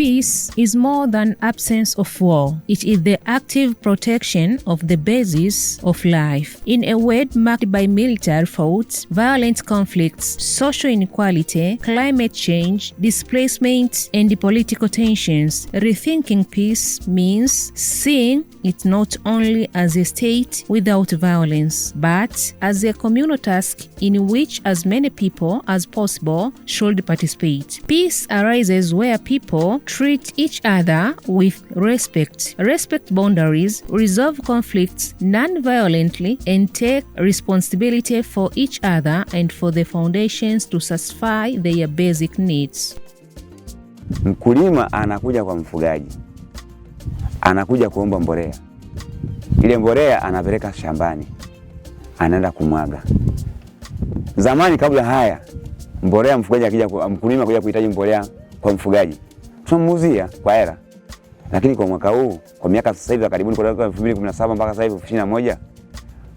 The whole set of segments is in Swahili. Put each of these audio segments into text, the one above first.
Peace is more than absence of war. It is the active protection of the basis of life. In a world marked by military thoughts, violent conflicts, social inequality, climate change, displacement, and political tensions, rethinking peace means seeing it not only as a state without violence, but as a communal task in which as many people as possible should participate. Peace arises where people treat each other with respect boundaries, resolve conflicts non-violently, and take responsibility for each other and for the foundations to satisfy their basic needs. Mkulima anakuja kwa mfugaji, anakuja kuomba mbolea. Ile mbolea anapeleka shambani, anaenda kumwaga. Zamani kabla haya, mbolea mfugaji akija, mkulima kuja kuhitaji mbolea kwa mfugaji, tunamuuzia kwa hela. Lakini kwa mwaka huu, kwa miaka sasa hivi karibuni kutoka 2017 mpaka sasa hivi 2021,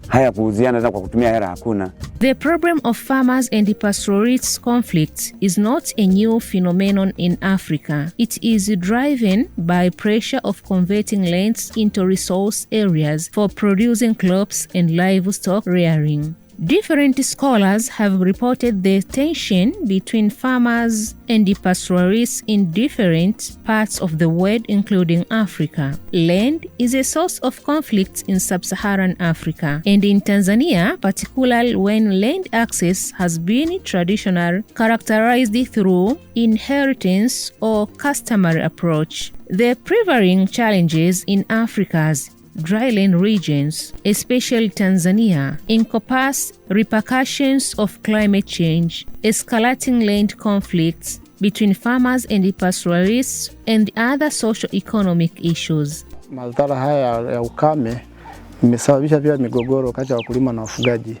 haya kuuziana kwa kutumia hela hakuna. The problem of farmers and pastoralists conflict is not a new phenomenon in Africa. It is driven by pressure of converting lands into resource areas for producing crops and livestock rearing. Different scholars have reported the tension between farmers and pastoralists in different parts of the world, including Africa. Land is a source of conflict in sub-Saharan Africa, and in Tanzania, particularly when land access has been traditionally characterized through inheritance or customary approach. The prevailing challenges in Africa's dryland regions, especially Tanzania, encompass repercussions of climate change, escalating land conflicts between farmers and pastoralists, and other socio-economic issues. Madhara haya ya ukame imesababisha pia migogoro kati ya wakulima na wafugaji.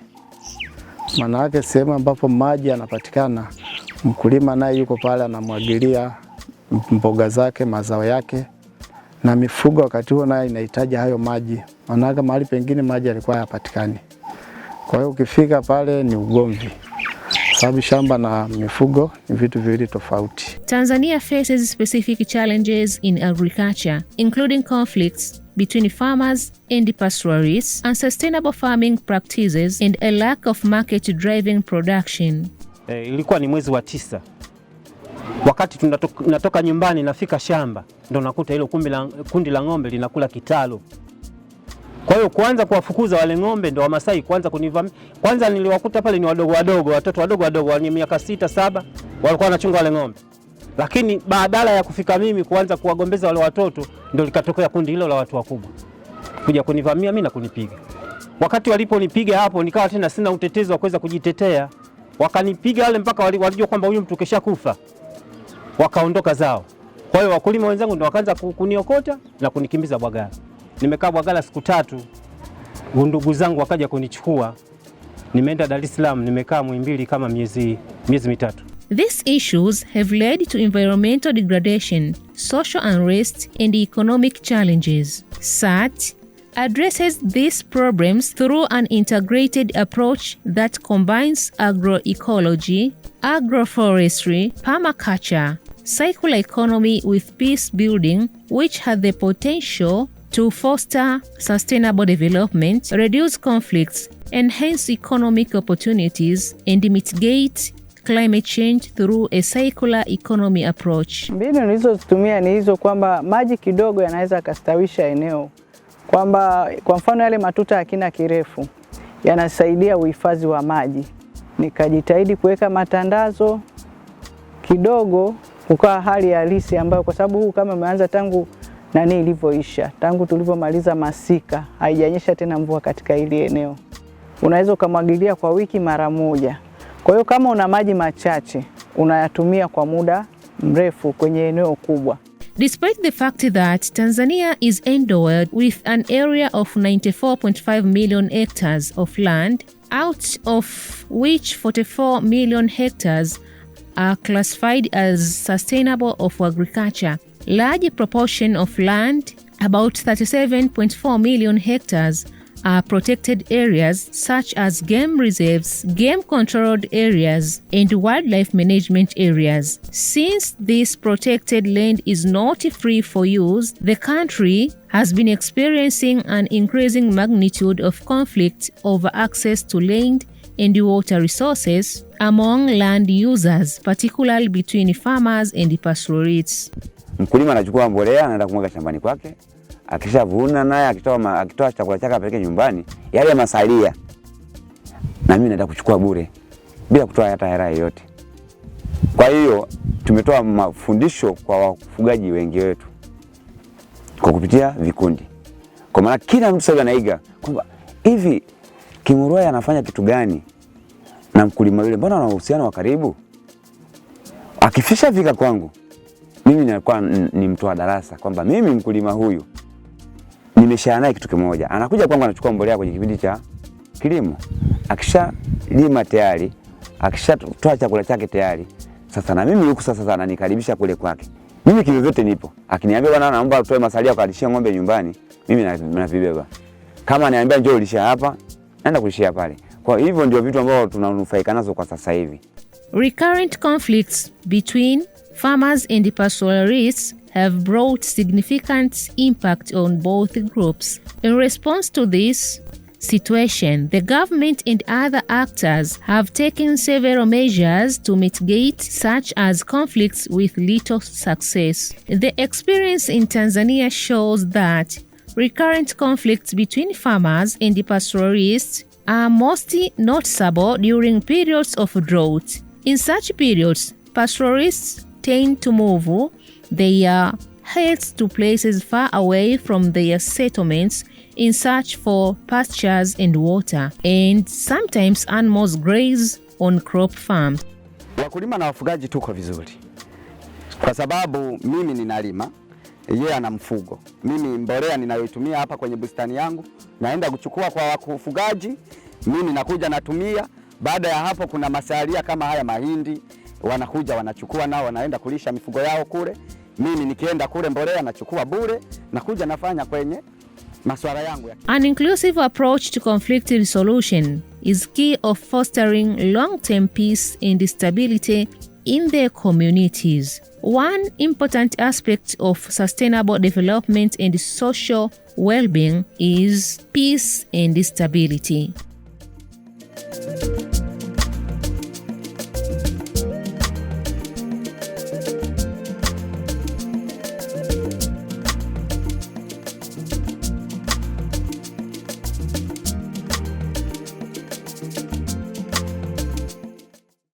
Maana yake sehemu ambapo maji yanapatikana, mkulima naye yuko pale anamwagilia mboga zake, mazao yake, na mifugo wakati huo nayo inahitaji hayo maji. Maana mahali pengine maji yalikuwa hayapatikani. Kwa hiyo ukifika pale ni ugomvi. Sababu shamba na mifugo ni vitu viwili tofauti. Tanzania faces specific challenges in agriculture, including conflicts between farmers and pastoralists, unsustainable farming practices, and a lack of market-driven production. Ilikuwa ni mwezi wa 9. Wakati tunatoka nyumbani nafika shamba, ndo nakuta hilo kundi la ng'ombe linakula kitalo. Kwa hiyo kuanza kuwafukuza wale ng'ombe ndo Wamasai kuanza kunivamia. Kwanza niliwakuta pale ni wadogo, watoto wadogo wenye miaka 6, 7 walikuwa wanachunga wale ng'ombe. Lakini badala ya kufika mimi kuanza kuwagombeza wale watoto, ndo likatokea kundi hilo la watu wakubwa kuja kunivamia mimi na kunipiga. Wakati waliponipiga hapo nikawa tena sina utetezi wa kuweza kujitetea. Wakanipiga wale mpaka walijua kwamba huyu mtu keshakufa. Wakaondoka zao. Kwa hiyo wakulima wenzangu ndo wakaanza kuniokota na kunikimbiza Bwagala. Nimekaa Bwagala siku 3. Ndugu zangu wakaja kunichukua. Nimeenda Dar es Salaam, nimekaa Muhimbili kama miezi 3. These issues have led to environmental degradation, social unrest, and economic challenges. SAT addresses these problems through an integrated approach that combines agroecology, agroforestry, permaculture, circular economy with peace building, which has the potential to foster sustainable development, reduce conflicts, enhance economic opportunities, and mitigate climate change through a circular economy approach. Mbinu nilizotumia ni hizo kwamba maji kidogo yanaweza kastawisha eneo. Kwamba kwa mfano yale matuta ya kina kirefu yanasaidia uhifadhi wa maji. Nikajitahidi kuweka matandazo kidogo kukaa hali halisi ambayo kwa sababu huu kama umeanza tangu ilivyoisha, tangu tulipomaliza masika, haijanyesha tena mvua katika hili eneo. Unaweza kumwagilia kwa wiki mara moja. Kwa hiyo kama una maji machache, unayatumia kwa muda mrefu kwenye eneo kubwa. Despite the fact that Tanzania is endowed with an area of 94.5 million hectares of land, out of which 44 million hectares are classified as sustainable of agriculture, large proportion of land, about 37.4 million hectares, are protected areas such as game reserves, game-controlled areas, and wildlife management areas. Since this protected land is not free for use, the country has been experiencing an increasing magnitude of conflict over access to land and water resources among land users, particularly between farmers and pastoralists. Mkulima anachukua mbolea anaenda kumwaga shambani kwake, akishavuna naye akitoa chakula chake apeleke nyumbani, yale masalia na mimi naenda kuchukua bure bila kutoa hata hela yoyote. Kwa hiyo tumetoa mafundisho kwa wafugaji wengi wetu kwa kupitia vikundi. Kwa maana kila mtu sasa anaiga kwamba hivi Kimurwaya anafanya kitu gani na mkulima yule, mbona wana uhusiano wa karibu? Akifisha fika kwangu, mimi nilikuwa ni mtoa darasa kwamba mimi mkulima huyu nimeshana naye kitu kimoja. Anakuja kwangu anachukua mbolea kwenye kipindi cha kilimo. Akisha lima tayari, akishatoa chakula chake tayari. Sasa na mimi huko sasa ananikaribisha kule kwake. Mimi kivyovyote nipo. Akiniambia bwana naomba utoe masalia ukalishia ng'ombe nyumbani, mimi navibeba. Kama ananiambia njoo lisha hapa, naenda kulishia pale. Kwa hivyo ndio vitu ambavyo tunanufaika nazo kwa sasa hivi. Recurrent conflicts between farmers and pastoralists have brought significant impact on both groups. In response to this situation, the government and other actors have taken several measures to mitigate such as conflicts with little success. The experience in Tanzania shows that recurrent conflicts between farmers and the pastoralists are mostly noticeable during periods of drought. In such periods, pastoralists tend to move their herds to places far away from their settlements in search for pastures and water, and sometimes animals graze on crop farms. Wakulima na wafugaji tuko vizuri kwa sababu mimi ninalima, yeye ana mfugo. Mimi mbolea ninayoitumia hapa kwenye bustani yangu naenda kuchukua kwa wafugaji, mimi nakuja natumia. Baada ya hapo kuna masalia kama haya mahindi, wanakuja wanachukua nao wanaenda kulisha mifugo yao kule. Mimi nikienda kule mbolea nachukua bure, nakuja nafanya kwenye masuala yangu. An inclusive approach to conflict resolution is key of fostering long-term peace and stability in their communities. One important aspect of sustainable development and social well-being is peace and stability.